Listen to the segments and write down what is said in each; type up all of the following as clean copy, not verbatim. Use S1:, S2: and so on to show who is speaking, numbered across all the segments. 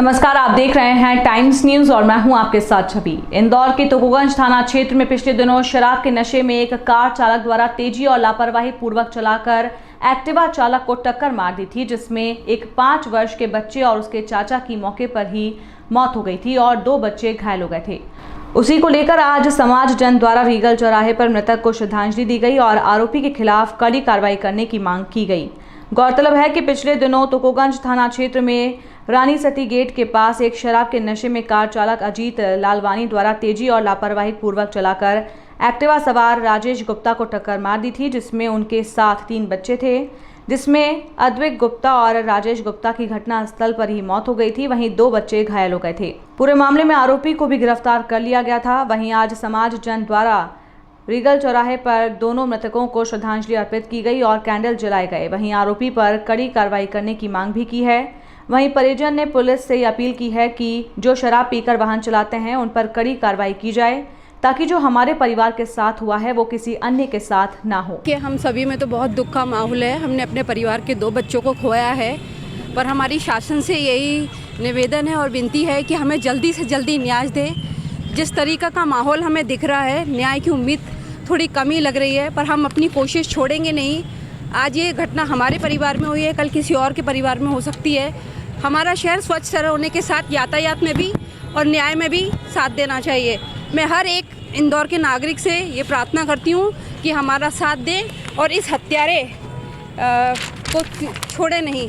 S1: नमस्कार, आप देख रहे हैं टाइम्स न्यूज और मैं हूं आपके साथ छवि। इंदौर के तुकोगंज थाना क्षेत्र में पिछले दिनों शराब के नशे में एक कार चालक द्वारा तेजी और लापरवाही पूर्वक चलाकर एक्टिवा चालक को टक्कर मार दी थी, जिसमें एक 5 वर्ष के बच्चे और उसके चाचा की मौके पर ही मौत हो गई थी और 2 बच्चे घायल हो गए थे। उसी को लेकर आज समाज जन द्वारा रीगल चौराहे पर मृतक को श्रद्धांजलि दी गई और आरोपी के खिलाफ कड़ी कार्रवाई करने की मांग की गई। गौरतलब है कि पिछले दिनों तुकोगंज थाना क्षेत्र में रानी सती गेट के पास एक शराब के नशे में कार चालक अजीत लालवानी द्वारा तेजी और लापरवाही पूर्वक चलाकर एक्टिवा सवार राजेश गुप्ता को टक्कर मार दी थी, जिसमें उनके साथ 3 बच्चे थे, जिसमें अद्विक गुप्ता और राजेश गुप्ता की घटनास्थल पर ही मौत हो गई थी। वहीं 2 बच्चे घायल हो गए थे। पूरे मामले में आरोपी को भी गिरफ्तार कर लिया गया था। वहीं आज समाज जन द्वारा रीगल चौराहे पर दोनों मृतकों को श्रद्धांजलि अर्पित की गई और कैंडल जलाए गए। वहीं आरोपी पर कड़ी कार्रवाई करने की मांग भी की है। वहीं परिजन ने पुलिस से अपील की है कि जो शराब पीकर वाहन चलाते हैं उन पर कड़ी कार्रवाई की जाए, ताकि जो हमारे परिवार के साथ हुआ है वो किसी अन्य के साथ ना हो।
S2: कि हम सभी में तो बहुत दुख का माहौल है। हमने अपने परिवार के 2 बच्चों को खोया है, पर हमारी शासन से यही निवेदन है और विनती है कि हमें जल्दी से जल्दी न्याय दे। जिस तरीक़ा का माहौल हमें दिख रहा है, न्याय की उम्मीद थोड़ी कमी लग रही है, पर हम अपनी कोशिश छोड़ेंगे नहीं। आज ये घटना हमारे परिवार में हुई है, कल किसी और के परिवार में हो सकती है। हमारा शहर स्वच्छ शहर होने के साथ यातायात में भी और न्याय में भी साथ देना चाहिए। मैं हर एक इंदौर के नागरिक से ये प्रार्थना करती हूँ कि हमारा साथ दें और इस हत्यारे को छोड़े नहीं,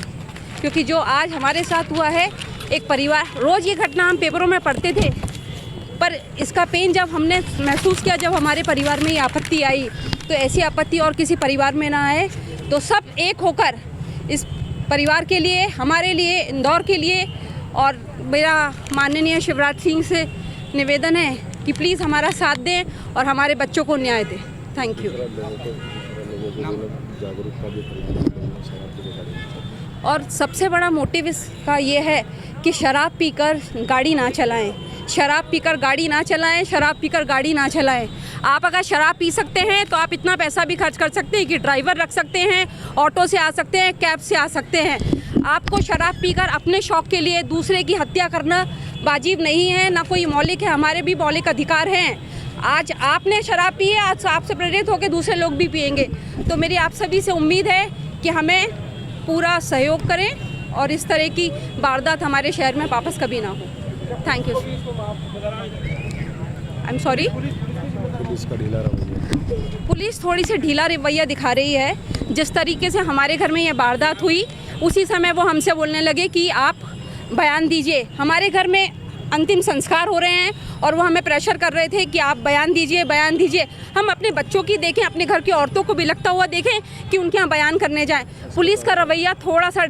S2: क्योंकि जो आज हमारे साथ हुआ है, एक परिवार, रोज़ ये घटना हम पेपरों में पढ़ते थे, पर इसका पेन जब हमने महसूस किया, जब हमारे परिवार में ये आपत्ति आई, तो ऐसी आपत्ति और किसी परिवार में ना आए। तो सब एक होकर इस परिवार के लिए, हमारे लिए, इंदौर के लिए, और मेरा माननीय शिवराज सिंह से निवेदन है कि प्लीज़ हमारा साथ दें और हमारे बच्चों को न्याय दें। Thank you. और सबसे बड़ा मोटिव इसका ये है कि शराब पीकर गाड़ी ना चलाएं, शराब पीकर गाड़ी ना चलाएं, शराब पीकर गाड़ी ना चलाएं। आप अगर शराब पी सकते हैं तो आप इतना पैसा भी खर्च कर सकते हैं कि ड्राइवर रख सकते हैं, ऑटो से आ सकते हैं, कैब से आ सकते हैं। आपको शराब पीकर अपने शौक़ के लिए दूसरे की हत्या करना वाजिब नहीं है, ना कोई मौलिक है। हमारे भी मौलिक अधिकार हैं। आज आपने शराब पी है, आज आपसे प्रेरित होकर दूसरे लोग भी पिएंगे। तो मेरी आप सभी से उम्मीद है कि हमें पूरा सहयोग करें और इस तरह की वारदात हमारे शहर में वापस कभी ना हो। Thank you. I am sorry, police थोड़ी सी ढीला रवैया दिखा रही है। जिस तरीके से हमारे घर में ये वारदात हुई, उसी समय वो हमसे बोलने लगे कि आप बयान दीजिए। हमारे घर में अंतिम संस्कार हो रहे हैं और वो हमें प्रेशर कर रहे थे कि आप बयान दीजिए, बयान दीजिए। हम अपने बच्चों की देखें, अपने घर की औरतों को भी लगता हुआ देखें कि उनके यहाँ बयान करने जाएं। पुलिस का रवैया थोड़ा सा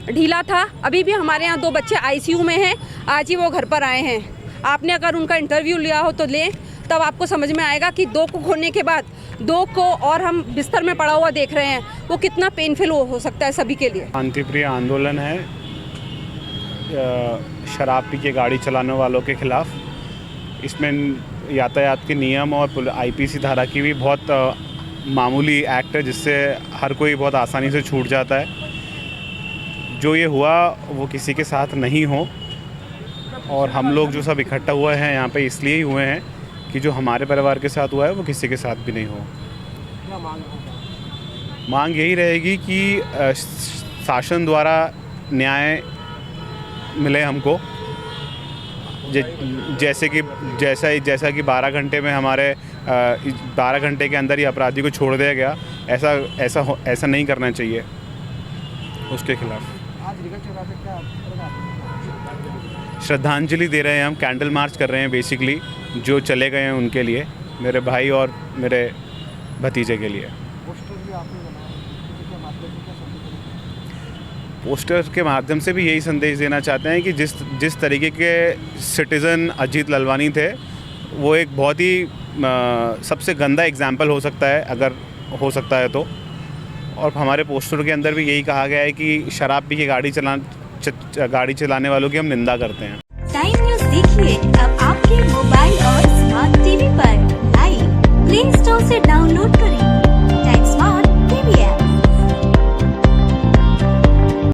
S2: ढीला था। अभी भी हमारे यहाँ 2 बच्चे ICU में हैं, आज ही वो घर पर आए हैं। आपने अगर उनका इंटरव्यू लिया हो तो लें, तब आपको समझ में आएगा कि 2 को खोने के बाद 2 को और हम बिस्तर में पड़ा हुआ देख रहे हैं, वो कितना पेनफुल हो सकता है सभी के लिए।
S3: शांतिप्रिय आंदोलन है शराब पी के गाड़ी चलाने वालों के खिलाफ। इसमें यातायात के नियम और IPC धारा की भी बहुत मामूली एक्ट है, जिससे हर कोई बहुत आसानी से छूट जाता है। जो ये हुआ वो किसी के साथ नहीं हो, और हम लोग जो सब इकट्ठा हुए हैं यहाँ पे इसलिए ही हुए हैं कि जो हमारे परिवार के साथ हुआ है वो किसी के साथ भी नहीं हो। मांग यही रहेगी कि शासन द्वारा न्याय मिले हमको। जैसा कि 12 घंटे में हमारे 12 घंटे के अंदर ही अपराधी को छोड़ दिया गया, ऐसा नहीं करना चाहिए। उसके खिलाफ श्रद्धांजलि दे रहे हैं, हम कैंडल मार्च कर रहे हैं बेसिकली, जो चले गए हैं उनके लिए, मेरे भाई और मेरे भतीजे के लिए। पोस्टर के माध्यम से भी यही संदेश देना चाहते हैं कि जिस तरीके के सिटीज़न अजीत लालवानी थे, वो एक बहुत ही सबसे गंदा एग्जाम्पल हो सकता है, अगर हो सकता है तो। और हमारे पोस्टर के अंदर भी यही कहा गया है कि शराब पी के गाड़ी चलाने वालों की हम निंदा करते हैं।
S4: टाइम न्यूज़ देखिए अब आपके मोबाइल और स्मार्ट टीवी पर लाइव प्ले स्टोर से डाउनलोड करें।